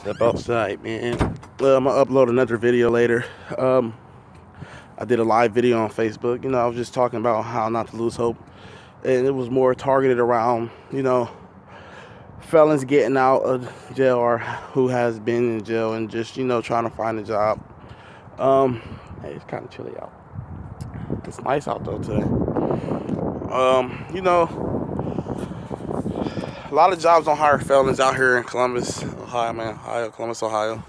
Step outside, man. I'm gonna upload another video later. I did a live video on Facebook. I was just talking about how not to lose hope, and it was more targeted around, felons getting out of jail or who has been in jail and just, trying to find a job. Hey, it's kind of chilly out. It's nice out though today. A lot of jobs don't hire felons out here in Columbus, Ohio, man. Columbus, Ohio.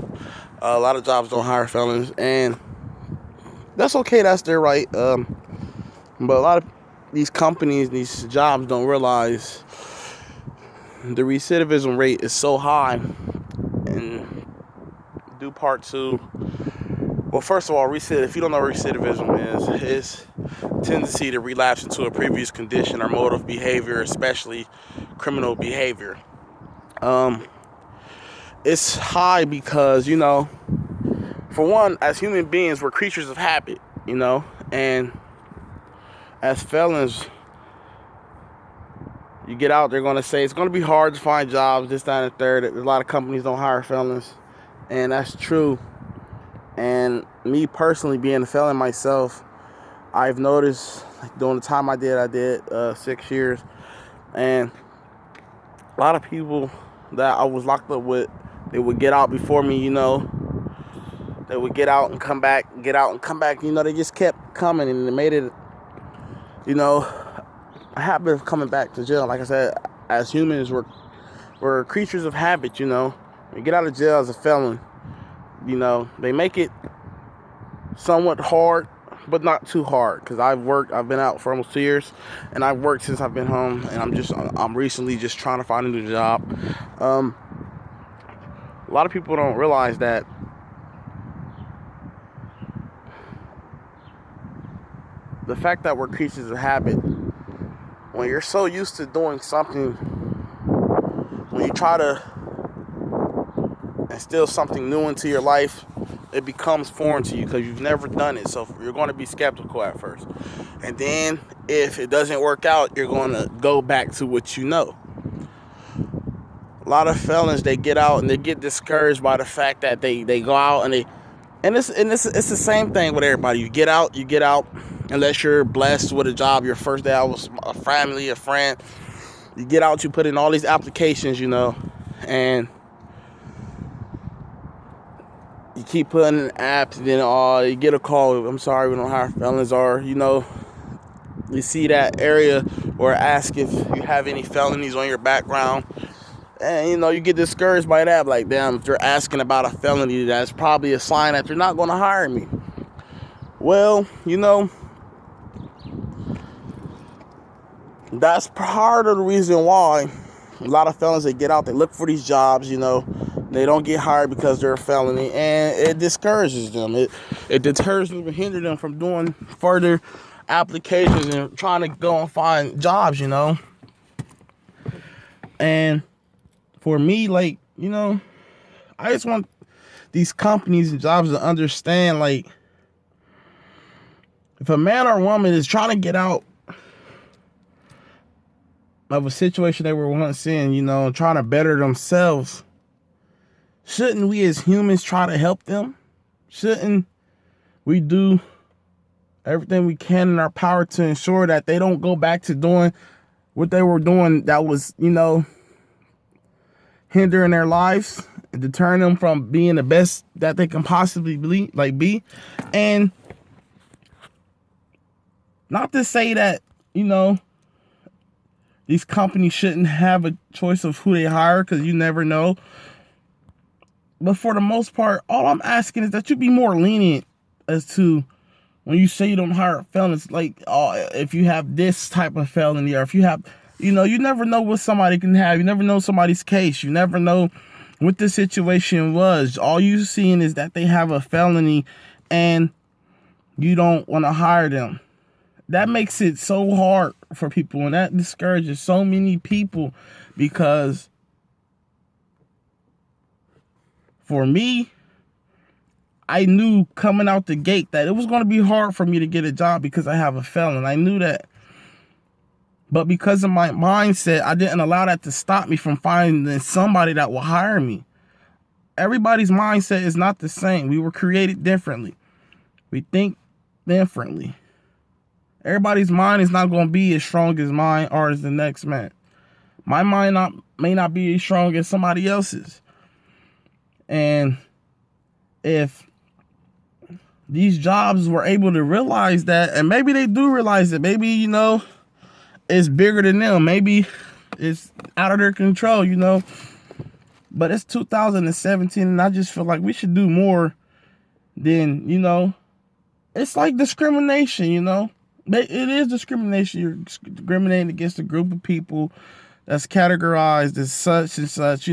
A lot of jobs don't hire felons, and that's okay. That's their right. But a lot of these companies, these jobs don't realize the recidivism rate is so high. And due part to, well, first of all, if you don't know what recidivism is, it's tendency to relapse into a previous condition or mode of behavior, especially criminal behavior. It's high because, for one, as human beings, we're creatures of habit, and as felons, you get out, they're going to say it's going to be hard to find jobs, this, that, and the third. A lot of companies don't hire felons, and that's true. And me personally, being a felon myself, I've noticed, during the time I did 6 years, and a lot of people that I was locked up with, they would get out before me, they would get out and come back, they just kept coming, and it made it, a habit of coming back to jail. Like I said, as humans, we're creatures of habit, When you get out of jail as a felon, they make it somewhat hard, but not too hard, because I've been out for almost 2 years, and I've worked since I've been home, and I'm recently just trying to find a new job. A lot of people don't realize that the fact that we're creatures of habit, when you're so used to doing something, when you try to instill something new into your life, it becomes foreign to you because you've never done it. So you're going to be skeptical at first. And then if it doesn't work out, you're going to go back to what you know. A lot of felons, they get out and they get discouraged by the fact that they go out and it's the same thing with everybody. You get out, unless you're blessed with a job. Your first day out was a family, a friend. You get out, you put in all these applications, and you keep putting in apps, and then you get a call. I'm sorry, we don't hire felons. Or, you see that area or ask if you have any felonies on your background. And, you get discouraged by that. Like, damn, if they're asking about a felony, that's probably a sign that they're not going to hire me. Well, that's part of the reason why a lot of felons, they get out, they look for these jobs, they don't get hired because they're a felony, and it discourages them. It deters them and hinders them from doing further applications and trying to go and find jobs, And for me, I just want these companies and jobs to understand, if a man or woman is trying to get out of a situation they were once in, trying to better themselves, shouldn't we as humans try to help them? Shouldn't we do everything we can in our power to ensure that they don't go back to doing what they were doing that was, hindering their lives and deterring them from being the best that they can possibly be? And not to say that, these companies shouldn't have a choice of who they hire, because you never know. But for the most part, all I'm asking is that you be more lenient as to when you say you don't hire felons. If you have this type of felony, or if you have, you never know what somebody can have. You never know somebody's case. You never know what the situation was. All you're seeing is that they have a felony and you don't want to hire them. That makes it so hard for people, and that discourages so many people, because for me, I knew coming out the gate that it was going to be hard for me to get a job because I have a felon. I knew that. But because of my mindset, I didn't allow that to stop me from finding somebody that will hire me. everybody's mindset is not the same. We were created differently. We think differently. Everybody's mind is not going to be as strong as mine or as the next man. My mind may not be as strong as somebody else's. And if these jobs were able to realize that, and maybe they do realize it, maybe, it's bigger than them. Maybe it's out of their control, But it's 2017, and I just feel like we should do more than, it's like discrimination, It is discrimination. You're discriminating against a group of people that's categorized as such and such,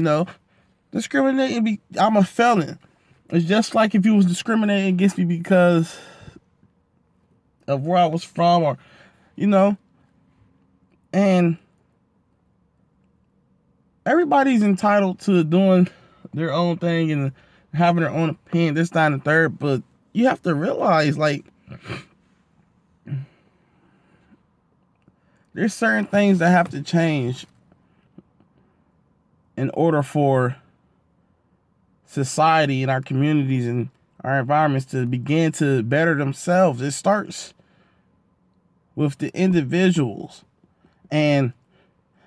Discriminating, I'm a felon. It's just like if you was discriminating against me because of where I was from or, and everybody's entitled to doing their own thing and having their own opinion, this, that, and the third, but you have to realize, there's certain things that have to change in order for society and our communities and our environments to begin to better themselves. It starts with the individuals. And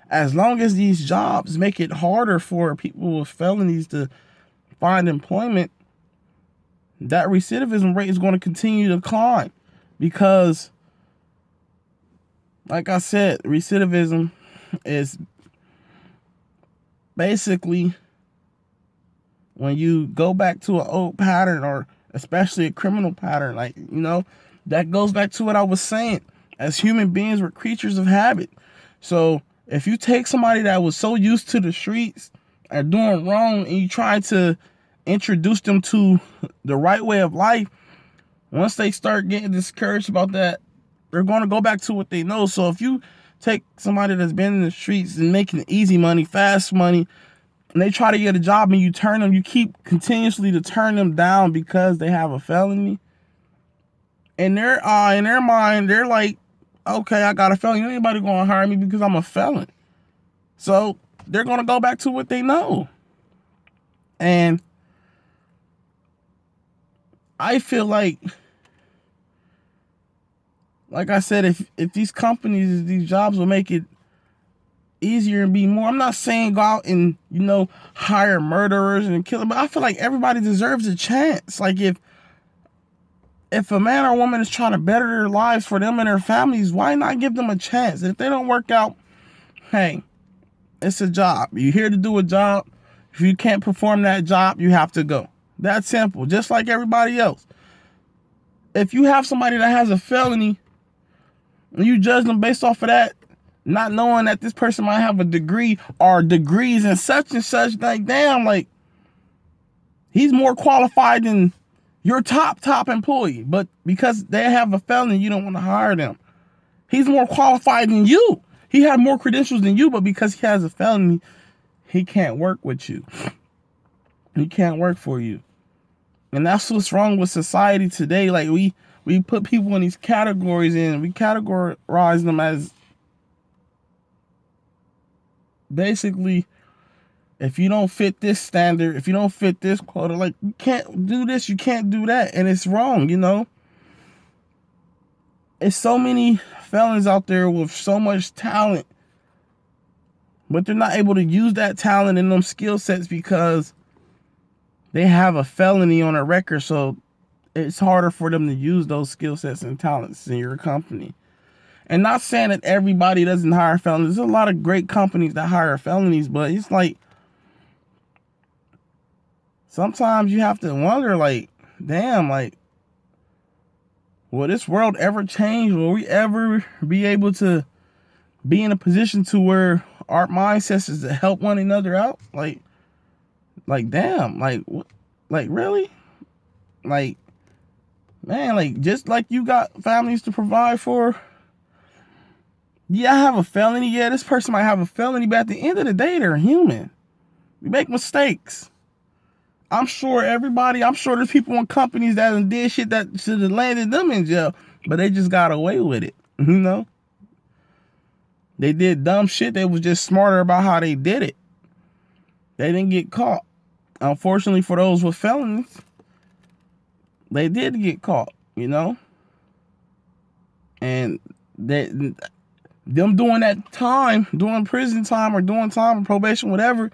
as long as these jobs make it harder for people with felonies to find employment, that recidivism rate is going to continue to climb. Because, like I said, recidivism is basically when you go back to an old pattern, or especially a criminal pattern, that goes back to what I was saying. As human beings, we're creatures of habit. So if you take somebody that was so used to the streets and doing wrong and you try to introduce them to the right way of life, once they start getting discouraged about that, they're going to go back to what they know. So if you take somebody that's been in the streets and making easy money, fast money, and they try to get a job and you keep continuously to turn them down because they have a felony, in their mind, they're like, okay, I got a felony. Anybody going to hire me because I'm a felon? So they're going to go back to what they know. And I feel like I said, if these companies, these jobs will make it easier and be more, I'm not saying go out and, hire murderers and kill them, but I feel like everybody deserves a chance. Like if a man or woman is trying to better their lives for them and their families, why not give them a chance? If they don't work out, hey, it's a job. You're here to do a job. If you can't perform that job, you have to go. That's simple, just like everybody else. If you have somebody that has a felony and you judge them based off of that, not knowing that this person might have a degree or degrees in such and such, damn, he's more qualified than your top employee, but because they have a felony, you don't want to hire them. He's more qualified than you. He had more credentials than you, but because he has a felony, he can't work with you. He can't work for you. And that's what's wrong with society today. We put people in these categories and we categorize them as basically, if you don't fit this standard, if you don't fit this quota, you can't do this, you can't do that. And it's wrong, It's so many felons out there with so much talent, but they're not able to use that talent and them skill sets because they have a felony on their record. So it's harder for them to use those skill sets and talents in your company. And not saying that everybody doesn't hire felonies. There's a lot of great companies that hire felonies, but it's sometimes you have to wonder, damn, will this world ever change? Will we ever be able to be in a position to where our mindset is to help one another out? Damn, what? Really? Man, just like you got families to provide for. Yeah, I have a felony. Yeah, this person might have a felony, but at the end of the day, they're human. We make mistakes. I'm sure there's people in companies that did shit that should have landed them in jail, but they just got away with it, They did dumb shit. They was just smarter about how they did it. They didn't get caught. unfortunately for those with felonies, they did get caught, you know? And them doing that time, doing prison time or doing time or probation, whatever,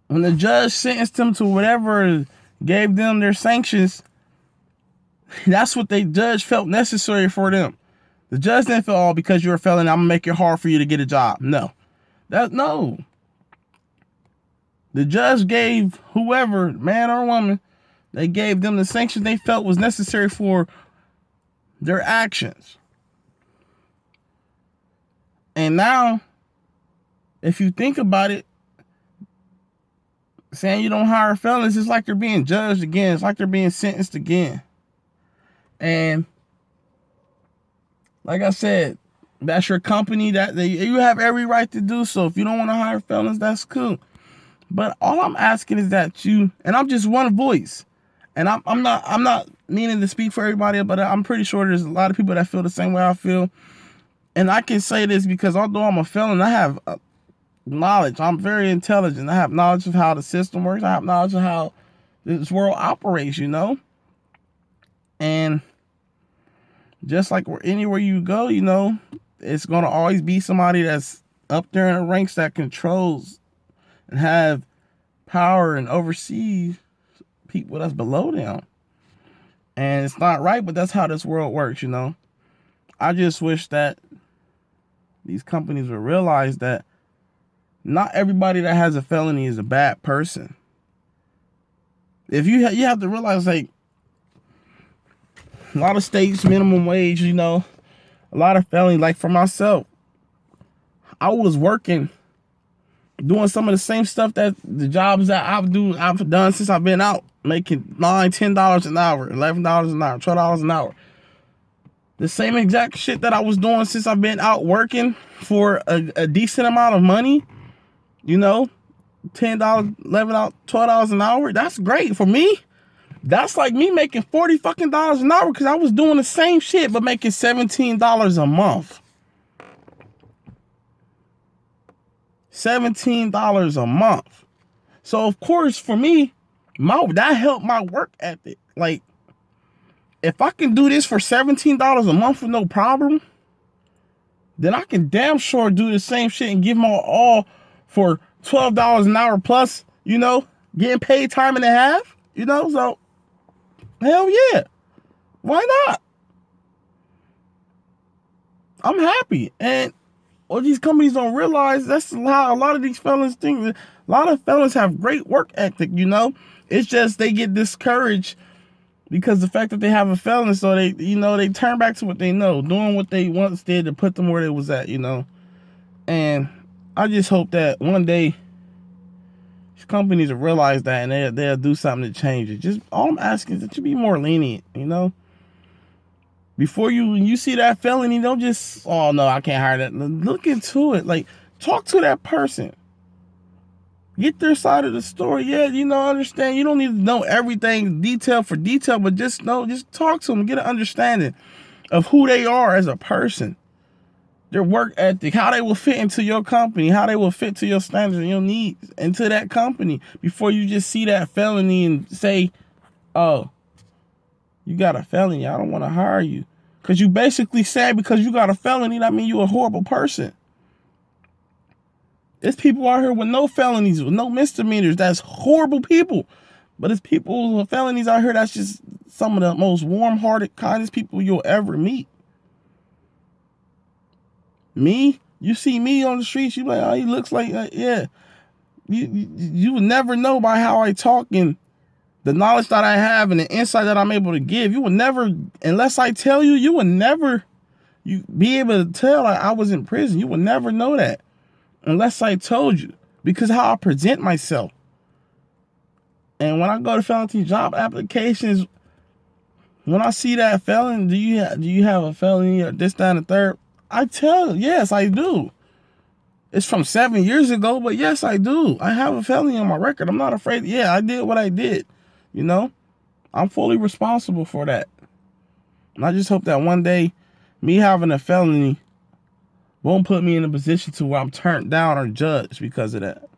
when the judge sentenced them to whatever, gave them their sanctions, that's what they judge felt necessary for them. The judge didn't feel, oh, because you're a felon, I'm gonna make it hard for you to get a job. No. No. The judge gave whoever, man or woman, they gave them the sanctions they felt was necessary for their actions. And now, if you think about it, saying you don't hire felons, it's like they're being judged again. It's like they're being sentenced again. And like I said, that's your company. You have every right to do so. If you don't want to hire felons, that's cool. But all I'm asking is that and I'm just one voice. And I'm not meaning to speak for everybody, but I'm pretty sure there's a lot of people that feel the same way I feel. And I can say this because although I'm a felon, I have knowledge. I'm very intelligent. I have knowledge of how the system works. I have knowledge of how this world operates, you know? And just like anywhere you go, you know, it's going to always be somebody that's up there in the ranks that controls and have power and oversees people that's below them. And it's not right, but that's how this world works, you know? I just wish that these companies would realize that not everybody that has a felony is a bad person. If you have to realize, like, a lot of states minimum wage, you know, a lot of felony. Like for myself, I was working, doing some of the same stuff that the jobs that I've done since I've been out, making $9, $10 an hour, $11 an hour, $12 an hour. The same exact shit that I was doing since I've been out working for a decent amount of money, you know, $10, $11, $12 an hour. That's great for me. That's like me making $40 fucking an hour because I was doing the same shit but making $17 a month. $17 a month. So of course for me, that helped my work ethic. Like, if I can do this for $17 a month with no problem, then I can damn sure do the same shit and give my all for $12 an hour plus, you know, getting paid time and a half, you know, so hell yeah. Why not? I'm happy. And what these companies don't realize, that's how a lot of these felons think. A lot of felons have great work ethic, you know. It's just they get discouraged because the fact that they have a felon, so they turn back to what they know, doing what they once did to put them where they was at, you know. And I just hope that one day these companies will realize that and they'll do something to change it. Just all I'm asking is that you be more lenient, you know. Before when you see that felony, don't just, oh no, I can't hire that. Look into it. Like, talk to that person. Get their side of the story. Yeah, you know, understand. You don't need to know everything detail for detail, but just talk to them. Get an understanding of who they are as a person. Their work ethic, how they will fit into your company, how they will fit to your standards and your needs into that company before you just see that felony and say, oh, you got a felony, I don't want to hire you. Because you basically said because you got a felony, that means you're a horrible person. There's people out here with no felonies, with no misdemeanors. That's horrible people. But there's people with felonies out here that's just some of the most warm-hearted, kindest people you'll ever meet. Me? You see me on the streets, you like, oh, he looks like, yeah. You would never know by how I talk and the knowledge that I have and the insight that I'm able to give. You would never, unless I tell you, you would never be able to tell I was in prison. You would never know that unless I told you, because how I present myself. And when I go to felony job applications, when I see that felon, do you have a felony or this, that, and the third? I tell, yes, I do. It's from 7 years ago, but yes, I do. I have a felony on my record. I'm not afraid. Yeah, I did what I did. You know, I'm fully responsible for that. And I just hope that one day me having a felony won't put me in a position to where I'm turned down or judged because of that.